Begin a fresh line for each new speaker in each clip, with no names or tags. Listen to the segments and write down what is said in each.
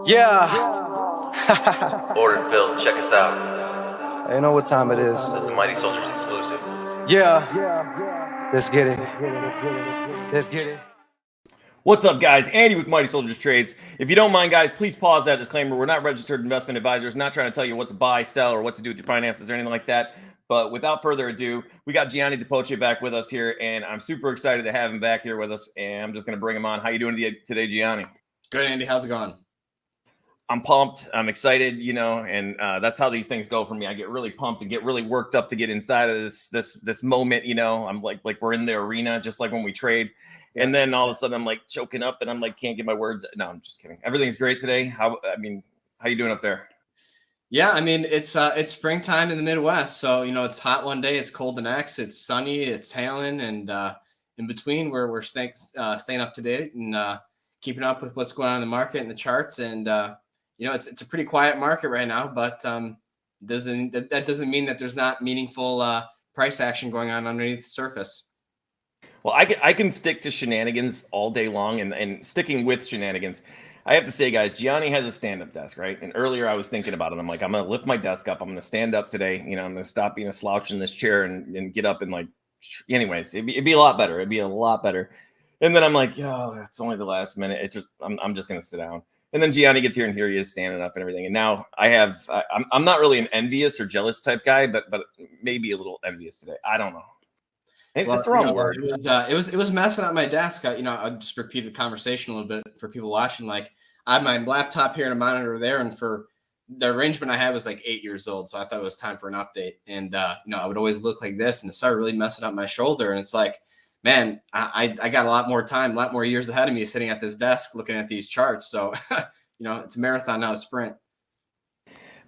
Yeah.
Order filled. Check us out.
You know what time it is.
This is a Mighty Soldiers exclusive.
Yeah. Let's get it. Let's get it.
What's up, guys? Andy with Mighty Soldiers Trades. If you don't mind, guys, please pause that disclaimer. We're not registered investment advisors, not trying to tell you what to buy, sell, or what to do with your finances or anything like that. But without further ado, we got Gianni DePoce back with us here, and I'm super excited to have him back here with us, and I'm just going to bring him on. How you doing today, Gianni?
Good, Andy. How's it going?
I'm pumped. I'm excited, and that's how these things go for me. I get really pumped and get really worked up to get inside of this moment. I'm like we're in the arena, just like when we trade. Yeah. And then all of a sudden I'm like choking up and I'm like, can't get my words. No, I'm just kidding. Everything's great today. How you doing up there?
Yeah, it's springtime in the Midwest. So, it's hot one day, it's cold the next, it's sunny, it's hailing, and in between we're staying up to date and keeping up with what's going on in the market and the charts. And it's a pretty quiet market right now, but that doesn't mean that there's not meaningful price action going on underneath the surface.
Well, I can stick to shenanigans all day long, and sticking with shenanigans, I have to say, guys, Gianni has a stand-up desk, right? And earlier I was thinking about it. I'm like, I'm going to lift my desk up. I'm going to stand up today. I'm going to stop being a slouch in this chair and get up and anyways, it'd be a lot better. It'd be a lot better. And then I'm like, oh, it's only the last minute. It's just, I'm just going to sit down. And then Gianni gets here, and here he is standing up and everything. And now I'm not really an envious or jealous type guy, but maybe a little envious today. I don't know. Maybe that's the wrong word.
It was messing up my desk. I'll just repeat the conversation a little bit for people watching. Like, I have my laptop here and a monitor there, and for the arrangement I had was like 8 years old, so I thought it was time for an update. And I would always look like this, and it started really messing up my shoulder. And it's like, man, I got a lot more time, a lot more years ahead of me sitting at this desk looking at these charts. So, it's a marathon, not a sprint.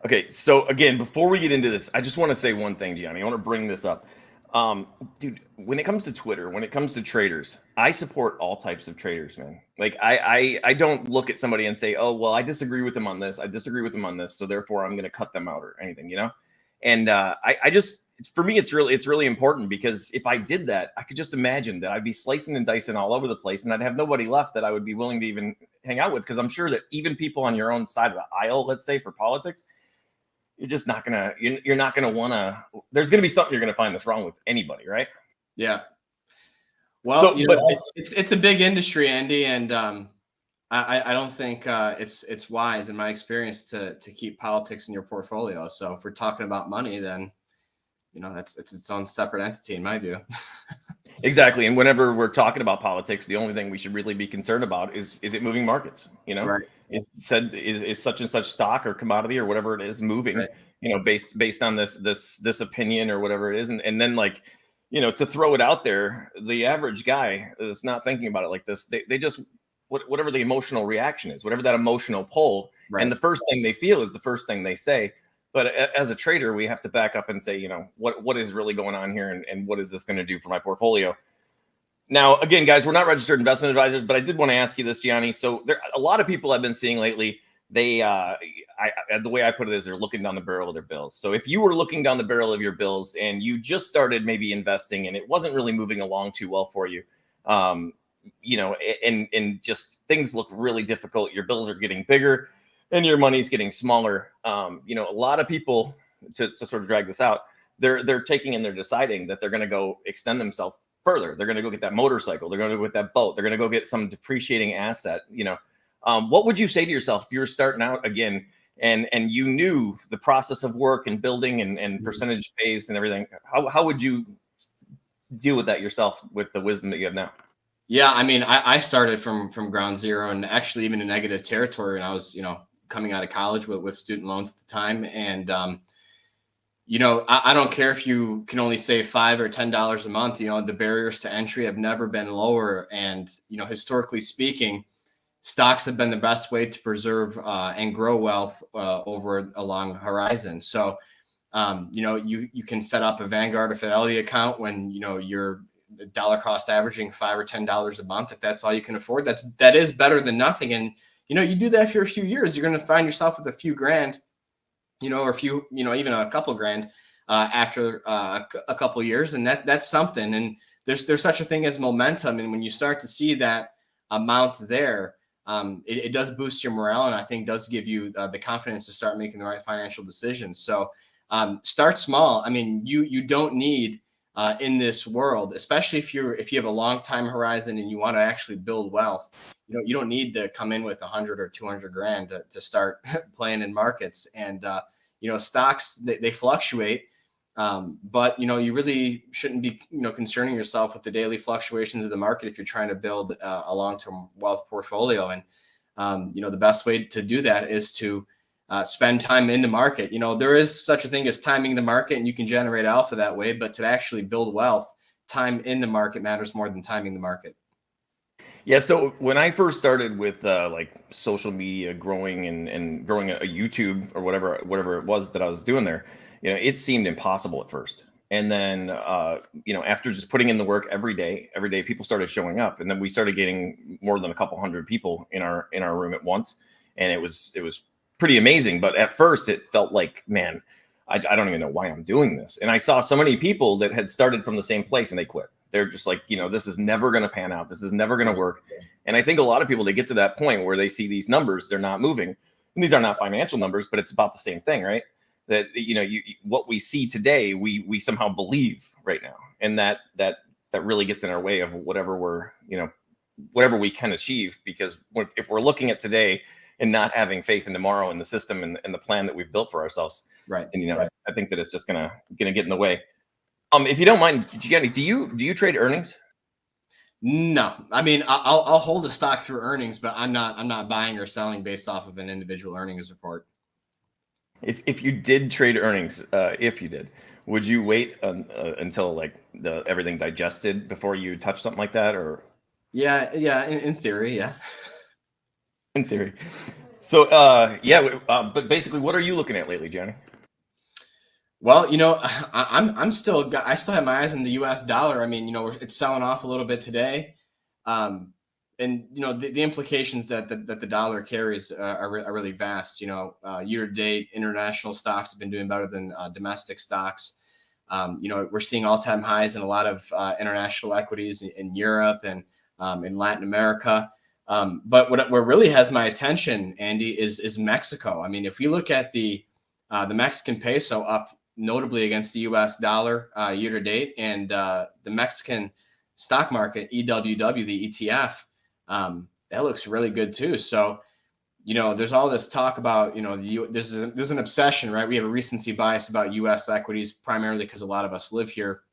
Okay, so again, before we get into this, I just want to say one thing, Gianni. I want to bring this up. Dude, when it comes to Twitter, when it comes to traders, I support all types of traders, man. Like I don't look at somebody and say, oh, well, I disagree with them on this. I disagree with them on this. So therefore I'm going to cut them out or anything, And for me, it's really important, because if I did that, I could just imagine that I'd be slicing and dicing all over the place, and I'd have nobody left that I would be willing to even hang out with. Cause I'm sure that even people on your own side of the aisle, let's say for politics, you're just not gonna, you're not gonna wanna, there's gonna be something you're gonna find that's wrong with anybody, right?
Yeah. Well, it's a big industry, Andy, and I don't think it's wise, in my experience, to keep politics in your portfolio. So if we're talking about money, then it's its own separate entity, in my view.
Exactly. And whenever we're talking about politics, the only thing we should really be concerned about is it moving markets?
Right.
Is such and such stock or commodity or whatever it is moving, right, based on this opinion or whatever it is. And then to throw it out there, the average guy is not thinking about it like this. They just, whatever the emotional reaction is, whatever that emotional pull, right, and the first thing they feel is the first thing they say. But as a trader, we have to back up and say, what is really going on here, and what is this going to do for my portfolio? Now, again, guys, we're not registered investment advisors, but I did want to ask you this, Gianni. So a lot of people I've been seeing lately, the way I put it is they're looking down the barrel of their bills. So if you were looking down the barrel of your bills and you just started maybe investing and it wasn't really moving along too well for you, and just things look really difficult, your bills are getting bigger and your money's getting smaller. A lot of people, to sort of drag this out, they're taking and they're deciding that they're going to go extend themselves further. They're going to go get that motorcycle. They're going to go get that boat. They're going to go get some depreciating asset. What would you say to yourself if you're starting out again and you knew the process of work and building and percentage pays and everything? How would you deal with that yourself with the wisdom that you have now?
Yeah, I started from ground zero, and actually even in negative territory when I was, coming out of college with student loans at the time. And, I don't care if you can only save $5 or $10 a month, the barriers to entry have never been lower. And, historically speaking, stocks have been the best way to preserve and grow wealth over a long horizon. So, you can set up a Vanguard or Fidelity account when, you're dollar cost averaging $5 or $10 a month. If that's all you can afford, that is better than nothing. And, you do that for a few years, you're going to find yourself with a few grand, or a few, even a couple grand after a couple years. And that's something. And there's such a thing as momentum. And when you start to see that amount there, it does boost your morale, and I think does give you the confidence to start making the right financial decisions. So start small. I mean, you don't need in this world, especially if you have a long time horizon and you want to actually build wealth. You don't need to come in with 100 or 200 grand to start playing in markets. And stocks, they fluctuate. But you really shouldn't be concerning yourself with the daily fluctuations of the market if you're trying to build a long-term wealth portfolio. And the best way to do that is to spend time in the market. There is such a thing as timing the market, and you can generate alpha that way. But to actually build wealth, time in the market matters more than timing the market.
Yeah. So when I first started with like social media, growing and growing a YouTube or whatever it was that I was doing there, it seemed impossible at first. And then, after just putting in the work every day, people started showing up, and then we started getting more than a couple hundred people in our room at once. And it was pretty amazing. But at first it felt like, man, I don't even know why I'm doing this. And I saw so many people that had started from the same place and they quit. They're just like, this is never going to pan out. This is never going to work. And I think a lot of people, they get to that point where they see these numbers, they're not moving. And these are not financial numbers, but it's about the same thing, right? That, what we see today, we somehow believe right now. And that really gets in our way of whatever we can achieve. Because if we're looking at today and not having faith in tomorrow and the system and the plan that we've built for ourselves,
right?
And I think that it's just gonna get in the way. If you don't mind, do you trade earnings?
No, I mean, I'll hold a stock through earnings, but I'm not buying or selling based off of an individual earnings report.
If you did trade earnings, if you did, would you wait until like everything digested before you touch something like that? Or
yeah, in theory, yeah.
In theory. So but basically, what are you looking at lately, Johnny?
Well, I still have my eyes on the U.S. dollar. I mean, it's selling off a little bit today, and the implications that the dollar carries are really vast. Year to date, international stocks have been doing better than domestic stocks. We're seeing all-time highs in a lot of international equities in Europe and in Latin America. But what really has my attention, Andy, is Mexico. I mean, if we look at the Mexican peso up notably against the U.S. dollar year to date, and the Mexican stock market, EWW, the ETF, that looks really good too. So, there's all this talk about, there's an obsession, right? We have a recency bias about U.S. equities, primarily because a lot of us live here,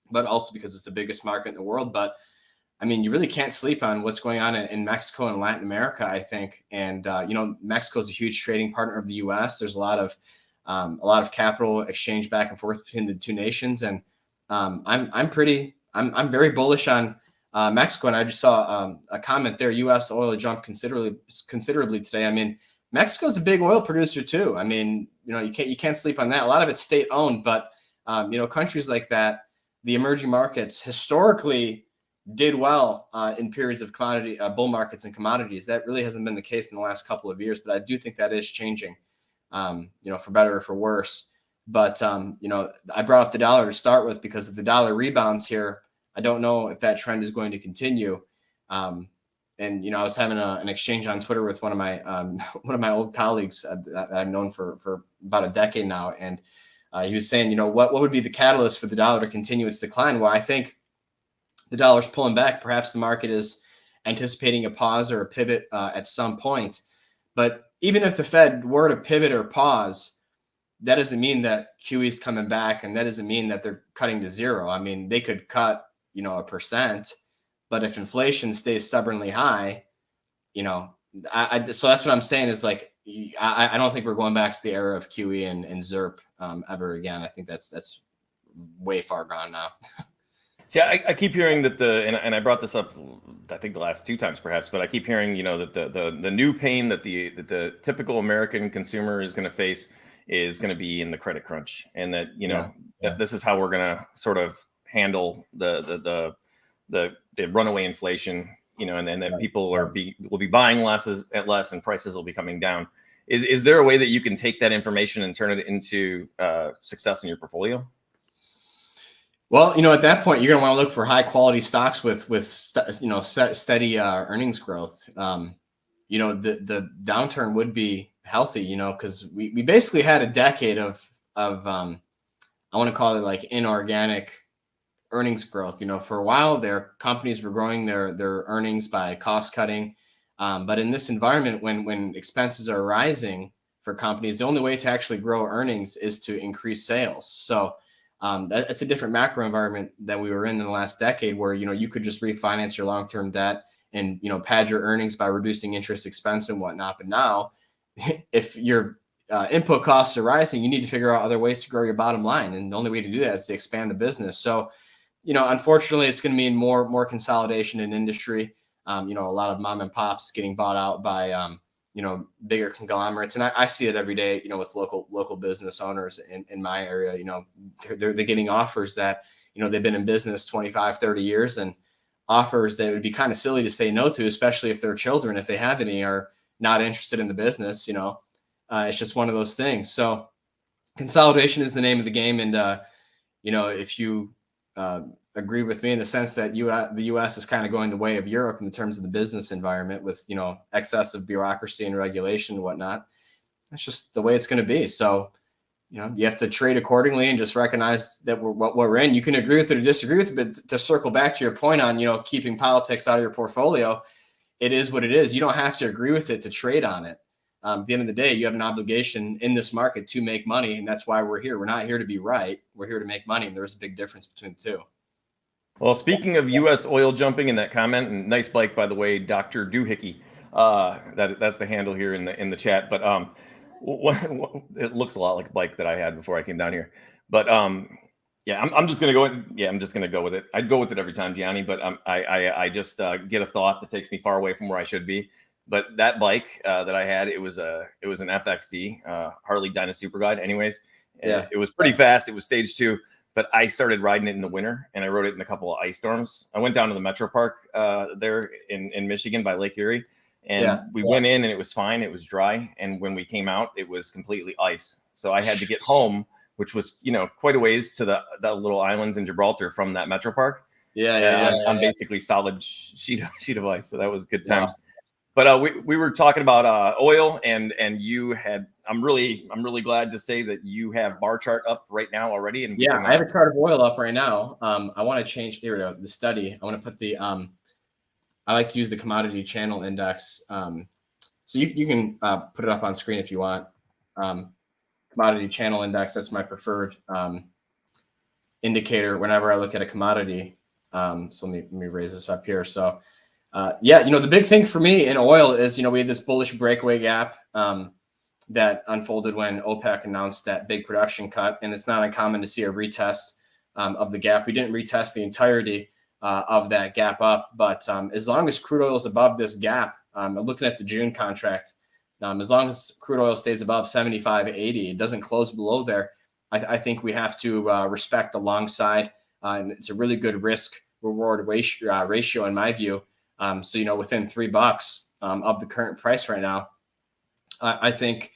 but also because it's the biggest market in the world. But I mean, you really can't sleep on what's going on in Mexico and Latin America, I think. And, Mexico is a huge trading partner of the U.S. There's a lot of capital exchange back and forth between the two nations. And I'm very bullish on Mexico. And I just saw a comment there. U.S. oil jumped considerably today. I mean, Mexico's a big oil producer too. I mean, you can't sleep on that. A lot of it's state owned, but countries like that, the emerging markets historically did well in periods of commodity bull markets and commodities. That really hasn't been the case in the last couple of years, but I do think that is changing, for better or for worse. But, I brought up the dollar to start with, because if the dollar rebounds here, I don't know if that trend is going to continue. And, I was having an exchange on Twitter with one of my old colleagues that I've known for about a decade now. And he was saying, what would be the catalyst for the dollar to continue its decline? Well, I think the dollar's pulling back. Perhaps the market is anticipating a pause or a pivot at some point. But even if the Fed were to pivot or pause, that doesn't mean that QE is coming back, and that doesn't mean that they're cutting to zero. I mean, they could cut, 1%, but if inflation stays stubbornly high, so that's what I'm saying is, like, I don't think we're going back to the era of QE and ZERP ever again. I think that's way far gone now.
See, I keep hearing that and I brought this up, I think the last two times perhaps, but I keep hearing, that the new pain that the typical American consumer is going to face is going to be in the credit crunch, and that, that this is how we're going to sort of handle the runaway inflation, and then people will be buying less and prices will be coming down. Is there a way that you can take that information and turn it into success in your portfolio?
Well, at that point, you're going to want to look for high quality stocks with steady earnings growth. the downturn would be healthy, because we basically had a decade of I want to call it like inorganic earnings growth. For a while their companies were growing their earnings by cost cutting. But in this environment, when expenses are rising for companies, the only way to actually grow earnings is to increase sales. So that's a different macro environment that we were in the last decade, where you could just refinance your long-term debt and pad your earnings by reducing interest expense and whatnot. But now, if your input costs are rising, you need to figure out other ways to grow your bottom line, and the only way to do that is to expand the business. So, unfortunately, it's going to mean more consolidation in industry. A lot of mom and pops getting bought out by bigger conglomerates, and I see it every day. With local business owners in my area. They're getting offers that they've been in business 25, 30 years, and offers that would be kind of silly to say no to, especially if their children, if they have any, are not interested in the business. It's just one of those things. So consolidation is the name of the game, and if you agree with me in the sense that the U.S. is kind of going the way of Europe in terms of the business environment, with excessive bureaucracy and regulation and whatnot. That's just the way it's going to be. So you have to trade accordingly and just recognize that what we're in. You can agree with it or disagree with it, but to circle back to your point on keeping politics out of your portfolio, it is what it is. You don't have to agree with it to trade on it. At the end of the day, you have an obligation in this market to make money, and that's why we're here. We're not here to be right. We're here to make money, and there's a big difference between the two.
Well, speaking of U.S. oil jumping in that comment, and nice bike, by the way, Dr. Doohickey. That's the handle here in the chat. But it looks a lot like a bike that I had before I came down here. But yeah, I'm just gonna go. Yeah, I'm just gonna go with it. I'd go with it every time, Gianni. But I just get a thought that takes me far away from where I should be. But that bike that I had, it was an FXD, Harley Dyna Super Glide. Anyways,
Yeah,
it was pretty fast. It was stage 2. But I started riding it in the winter, and I rode it in a couple of ice storms. I went down to the Metro Park there in Michigan by Lake Erie, and we went in, and it was fine. It was dry, and when we came out, it was completely ice. So I had to get home, which was quite a ways to the little islands in Gibraltar from that Metro Park. I'm basically solid sheet of ice. So that was good times. Wow. But we were talking about oil, and you had. I'm really glad to say that you have bar chart up right now already. And
I have a chart of oil up right now. I want to change here to the study. I want to put the I like to use the commodity channel index. So you can put it up on screen if you want. Commodity channel index. That's my preferred indicator whenever I look at a commodity. So let me raise this up here. So. The big thing for me in oil is, we had this bullish breakaway gap that unfolded when OPEC announced that big production cut. And it's not uncommon to see a retest of the gap. We didn't retest the entirety of that gap up, but as long as crude oil is above this gap, I'm looking at the June contract, as long as crude oil stays above 75.80, it doesn't close below there, I think we have to respect the long side. And it's a really good risk reward ratio in my view. So, within $3 of the current price right now, I think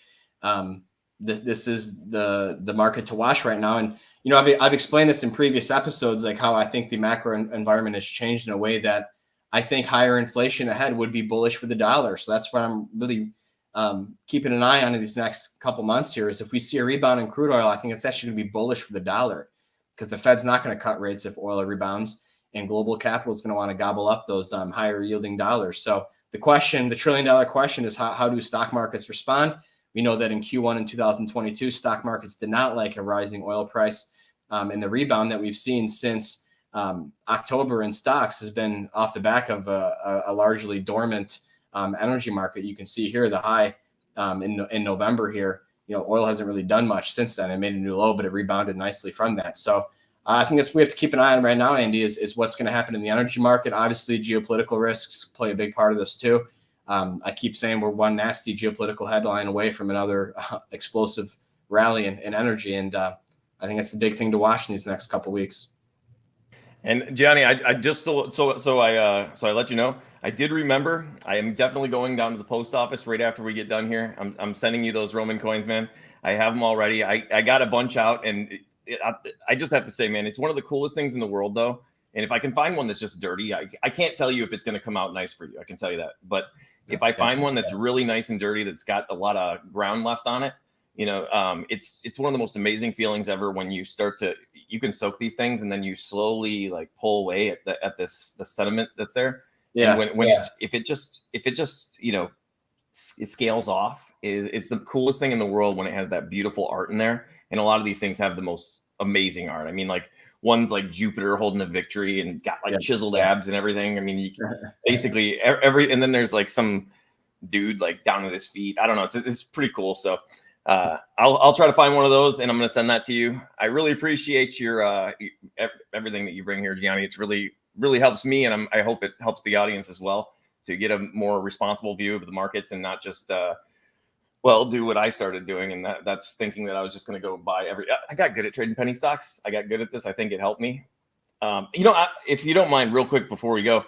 this is the market to watch right now. And, I've explained this in previous episodes, like how I think the macro environment has changed in a way that I think higher inflation ahead would be bullish for the dollar. So that's what I'm really keeping an eye on in these next couple months here, is if we see a rebound in crude oil, I think it's actually going to be bullish for the dollar, because the Fed's not going to cut rates if oil rebounds. And global capital is going to want to gobble up those higher yielding dollars. So the $1 trillion question is how do stock markets respond? We know that in Q1 in 2022, stock markets did not like a rising oil price. And the rebound that we've seen since October in stocks has been off the back of a largely dormant energy market. You can see here the high in November here. Oil hasn't really done much since then. It made a new low, but it rebounded nicely from that. So I think we have to keep an eye on right now, Andy, is what's going to happen in the energy market. Obviously, geopolitical risks play a big part of this too. I keep saying we're one nasty geopolitical headline away from another explosive rally in energy, and I think it's the big thing to watch in these next couple of weeks.
And Gianni, I just so I let you know, I did remember. I am definitely going down to the post office right after we get done here. I'm sending you those Roman coins, man. I have them already. I got a bunch out, and I just have to say, man, it's one of the coolest things in the world, though. And if I can find one that's just dirty, I can't tell you if it's going to come out nice for you. I can tell you that. But If I find one that's really nice and dirty, that's got a lot of ground left on it, you know, it's one of the most amazing feelings ever when you start to, you can soak these things and then you slowly like pull away at the sediment that's there.
Yeah.
And if it just, you know, it scales off, it's the coolest thing in the world when it has that beautiful art in there. And a lot of these things have the most amazing art. I mean, like one's like Jupiter holding a victory and got like chiseled abs and everything. I mean, you can basically and then there's like some dude like down at his feet. I don't know. It's pretty cool. So I'll try to find one of those and I'm going to send that to you. I really appreciate your everything that you bring here, Gianni. It's really helps me, and I hope it helps the audience as well to get a more responsible view of the markets and not just do what I started doing, and that's thinking that I was just going to go buy I got good at trading penny stocks. I got good at this. I think it helped me. You know, if you don't mind, real quick before we go,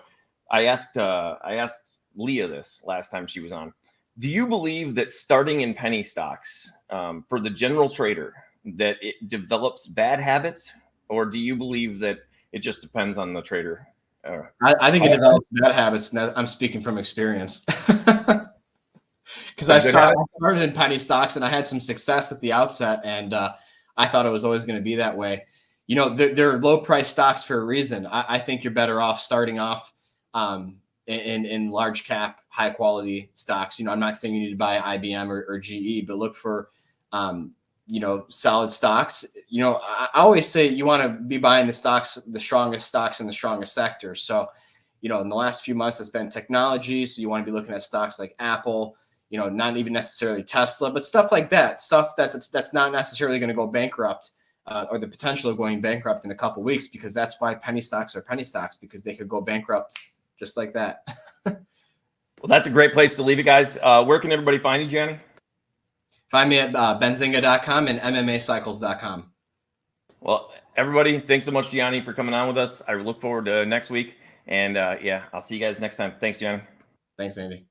I asked Leah this last time she was on. Do you believe that starting in penny stocks for the general trader that it develops bad habits, or do you believe that it just depends on the trader?
I think it develops bad habits. And I'm speaking from experience. Because I started in penny stocks and I had some success at the outset, and I thought it was always going to be that way. You know, they're low price stocks for a reason. I think you're better off starting off in large cap, high quality stocks. You know, I'm not saying you need to buy IBM or GE, but look for you know, solid stocks. You know, I always say you want to be buying the strongest stocks in the strongest sectors. So, you know, in the last few months, it's been technology. So you want to be looking at stocks like Apple, you know, not even necessarily Tesla, but stuff like that, stuff that's not necessarily going to go bankrupt or the potential of going bankrupt in a couple of weeks, because that's why penny stocks are penny stocks, because they could go bankrupt just like that.
Well, that's a great place to leave it, guys. Where can everybody find you, Gianni?
Find me at benzinga.com and MMAcycles.com.
Well, everybody, thanks so much, Gianni, for coming on with us. I look forward to next week. And yeah, I'll see you guys next time. Thanks, Gianni.
Thanks, Andy.